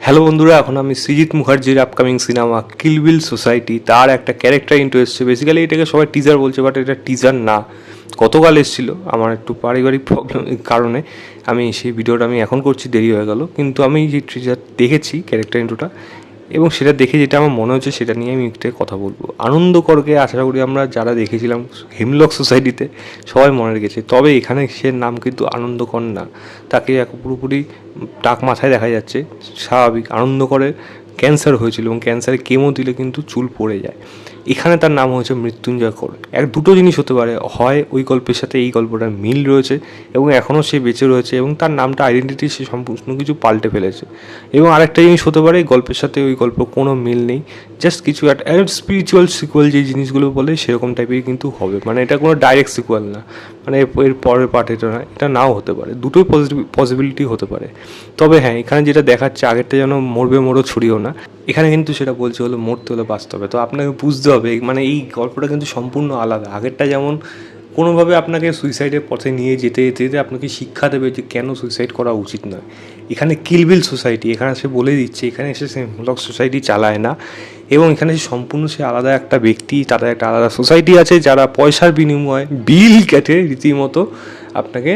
Hello বন্ধুরা, এখন আমি সৃজিত মুখার্জির আপকামিং সিনেমা কিল বিল সোসাইটি তার একটা ক্যারেক্টার ইন্ট্রো এসছে। বেসিক্যালি এটাকে সবাই টিজার বলছে, বাট এটা টিজার না। গতকাল এসেছিলো, আমার একটু পারিবারিক প্রবলেম কারণে আমি সেই ভিডিওটা এখন করছি, দেরি হয়ে গেল। কিন্তু আমি যে টিজার দেখেছি ক্যারেক্টার ইন্ট্রোটা, এবং সেটা দেখে যেটা আমার মনে হচ্ছে সেটা নিয়ে আমি একটা কথা বলবো। আনন্দকরকে আশা করি আমরা যারা দেখেছিলাম হেমলক সোসাইটিতে সবাই মনে রেখেছে, তবে এখানে সে নাম কিন্তু আনন্দকর না। তাকে পুরোপুরি টাক মাথায় দেখা যাচ্ছে। স্বাভাবিক, আনন্দকরের ক্যান্সার হয়েছিল এবং ক্যান্সারে কেমো দিলে কিন্তু চুল পড়ে যায়। এখানে তার নাম হয়েছে মৃত্যুঞ্জয় কর। দুটো জিনিস হতে পারে, হয় ওই গল্পের সাথে এই গল্পটার মিল রয়েছে এবং এখনও সে বেঁচে রয়েছে এবং তার নামটা আইডেন্টিটি সে সম্পূর্ণ কিছু পাল্টে ফেলেছে, এবং আরেকটা জিনিস হতে পারে গল্পের সাথে ওই গল্প কোনো মিল নেই, জাস্ট কিছু একটা স্পিরিচুয়াল সিকুয়াল যে জিনিসগুলো বলে সেরকম টাইপের কিন্তু হবে। মানে এটা কোনো ডাইরেক্ট সিকুয়াল না, মানে এর পরের পার্ট এটা না, এটা নাও হতে পারে। দুটোই পসিবিলিটি হতে পারে। তবে হ্যাঁ, এখানে যেটা দেখাচ্ছে আগেরটা যেন মরবে মরো ছড়িও না, এখানে কিন্তু সেটা বলছে হলো মরতে হলে বাঁচতে হবে। তো আপনাকে বুঝতে হবে মানে এই গল্পটা কিন্তু সম্পূর্ণ আলাদা। আগেরটা যেমন কোনোভাবে আপনাকে সুইসাইডের পথে নিয়ে যেতে যেতে যেতে আপনাকে শিক্ষা দেবে যে কেন সুইসাইড করা উচিত নয়। এখানে কিলবিল সোসাইটি, এখানে সে বলে দিচ্ছে এখানে এসে সে হেমলক সোসাইটি চালায় না, এবং এখানে সম্পূর্ণ সে আলাদা একটা ব্যক্তি, তাদের একটা আলাদা সোসাইটি আছে যারা পয়সার বিনিময়ে বিল কেটে রীতিমতো আপনাকে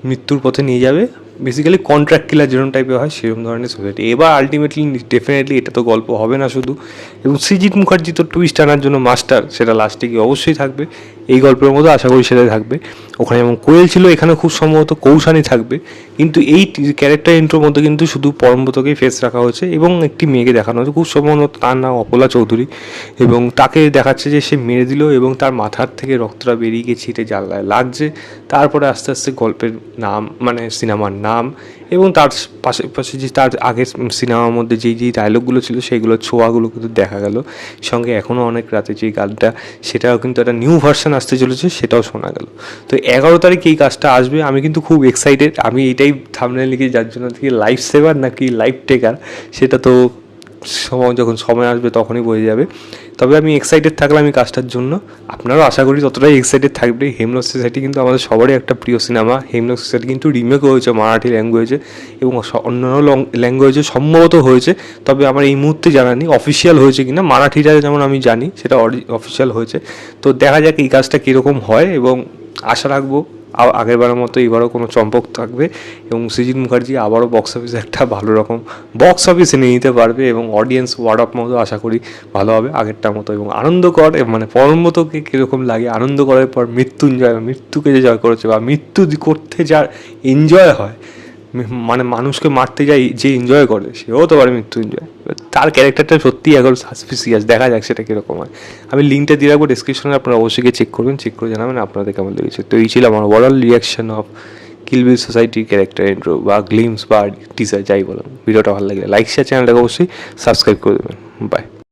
মৃত্যুর পথে নিয়ে যাবে। বেসিক্যালি কন্ট্রাক্ট কিলার যেরকম টাইপের হয় সেরকম ধরনের সোসাইটি। এবার আলটিমেটলি ডেফিনেটলি এটা তো গল্প হবে না শুধু, এবং সৃজিত মুখার্জি তো টুইস্ট আনার জন্য মাস্টার, সেটা লাস্টে গিয়ে অবশ্যই থাকবে। এই গল্পের মতো আশা করি সেটাই থাকবে। ওখানে যেমন কোয়েল ছিল, এখানে খুব সম্ভবত কৌশানি থাকবে। কিন্তু এই ক্যারেক্টার ইন্ট্রোর মধ্যে কিন্তু শুধু পরমব্রতকেই ফেস রাখা হয়েছে এবং একটি মেয়েকে দেখানো হয়েছে, খুব সম্ভবত তার নাম অপলা চৌধুরী, এবং তাকে দেখাচ্ছে যে সে মেরে দিল এবং তার মাথার থেকে রক্তটা বেরিয়ে গিয়ে ছিটে জানলায় লাগছে। তারপরে আস্তে আস্তে গল্পের নাম, মানে সিনেমার নাম, এবং তার পাশাপাশি যে তার আগের সিনেমার মধ্যে যেই যেই ডায়লগগুলো ছিল সেইগুলোর ছোঁয়াগুলো কিন্তু দেখা গেল। সঙ্গে এখনও অনেক রাতে যে গানটা, সেটাও কিন্তু একটা নিউ ভার্সন আসতে চলেছে, সেটাও শোনা গেল। তো 11 তারিখ এই কাজটা আসবে, আমি কিন্তু খুব এক্সাইটেড। আমি এটাই থাম্বনেইল লিখি, যার জন্য থেকে লাইফ সেভার নাকি লাইফ টেকার সেটা তো যখন সময় আসবে তখনই বোঝা যাবে। তবে আমি এক্সাইটেড থাকলাম এই কাজটার জন্য। আপনারাও আশা করি ততটাই এক্সাইটেড থাকবে। হেমলক সোসাইটি কিন্তু আমাদের সবারই একটা প্রিয় সিনেমা। হেমলক সোসাইটি কিন্তু রিমেকও হয়েছে মারাঠি ল্যাঙ্গুয়েজে এবং অন্যান্য ল্যাঙ্গুয়েজে সম্ভবত হয়েছে, তবে আমার এই মুহূর্তে জানা নেই অফিসিয়াল হয়েছে কিনা। মারাঠিটা যেমন আমি জানি সেটা অফিসিয়াল হয়েছে। তো দেখা যাক এই কাজটা কীরকম হয়, এবং আশা রাখবো আগেরবারের মতো এবারও কোনো চম্পক থাকবে এবং সৃজিত মুখার্জি আবারও বক্স অফিসে একটা ভালো রকম বক্স অফিসে নিয়ে নিতে পারবে, এবং অডিয়েন্স ওয়ার্ড অফ মতো আশা করি ভালো হবে আগেরটার মতো। এবং আনন্দকর, মানে পরমব্রতকে কীরকম লাগে, আনন্দ করার পর মৃত্যুকে যে জয় করেছে বা মৃত্যু করতে যার এনজয় হয়, মানে মানুষকে মারতে যাই যে এনজয় করে সেও তো পারে মৃত্যুঞ্জয়। তার ক্যারেক্টারটা সত্যিই এখন সাসপিসিয়াস, দেখা যাক সেটা কীরকম হয়। আমি লিঙ্কটা দিয়ে রাখবো ডিসক্রিপশনে, আপনারা অবশ্যই গিয়ে চেক করবেন, চেক করে জানাবেন আপনাদের কেমন লেগেছে। তো এই ছিল আমার ওভারঅল রিয়াকশন অফ কিল বিল সোসাইটির ক্যারেক্টার ইন্ট্রো বা গ্লিমস বা টিজার যাই বলুন। ভিডিওটা ভালো লাগলে লাইক শেয়ার, চ্যানেলটাকে অবশ্যই সাবস্ক্রাইব করে দেবেন। বাই।